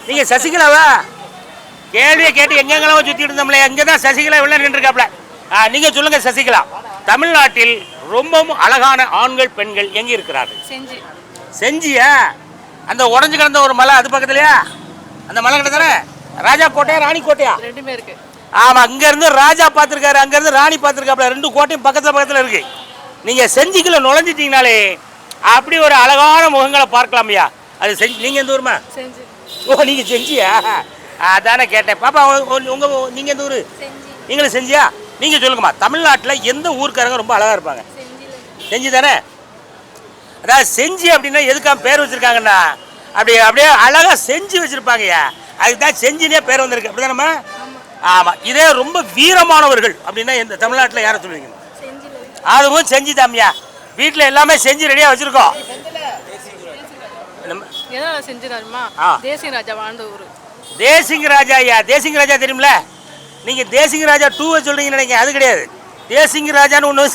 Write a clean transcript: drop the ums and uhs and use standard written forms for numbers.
நீங்க சசிகலாவா கேள்வியை கேட்டு எங்கெங்கெல்லாம் சுத்திட்டு இருந்தோம்ல, எங்கதான் சசிகலா உள்ள நின்றுருக்காப்ல. நீங்க சொல்லுங்க சசிகலா, தமிழ்நாட்டில் ரொம்பவும் அழகான ஆண்கள் பெண்கள் எங்க இருக்கிறார்கள்? செஞ்சியா? அந்த உடஞ்சு கிடந்த ஒரு மலை அது பக்கத்துலயா? அந்த மலை கிட்ட தானே ராஜா கோட்டையா ராணி கோட்டையா? ரெண்டுமே இருக்கு. ஆமா, இங்க இருந்து ராஜா பார்த்திருக்காரு, அங்க இருந்து ராணி பார்த்திருக்காப்ல. ரெண்டு கோட்டையும் பக்கத்துல பக்கத்துல இருக்கு. நீங்க செஞ்சிக்குள்ள நுழைஞ்சிட்டீங்கனாலே அப்படி ஒரு அழகான முகங்களை பார்க்கலாமையா. அது செஞ்சு. நீங்க எந்த ஊருமா? செஞ்சி. ஓ, நீங்க செஞ்சியா? அதானே கேட்டேன். பாப்பா உங்க நீங்க எந்த ஊரு? நீங்களும் செஞ்சியா? நீங்க சொல்லுங்கம்மா, தமிழ்நாட்டில் எந்த ஊருக்காரங்க ரொம்ப அழகா இருப்பாங்க? செஞ்சி தானே. அதாவது செஞ்சி அப்படின்னா எதுக்காக பேர் வச்சிருக்காங்கன்னா அப்படியே அப்படியே அழகா செஞ்சு வச்சிருப்பாங்கய்யா. அதுக்கு தான் செஞ்சினே பேர் வந்திருக்கு. அப்படிதானம்மா? ஆமா. இதே ரொம்ப வீரமானவர்கள் அப்படின்னா எந்த தமிழ்நாட்டில் யாரை சொல்லுவீங்க? அதுவும் செஞ்சி தாமியா. வீட்டில் எல்லாமே செஞ்சு ரெடியாக வச்சிருக்கோம். தேசிங்க ராஜா ஐயா. தேசிங்க ராஜா தெரியுமில? நீங்கள் தேசிங்க ராஜா 2 சொல்றீங்கன்னு நினைக்கிறேன். அது கிடையாது. தேசிங்க ராஜான்னு ஒன்று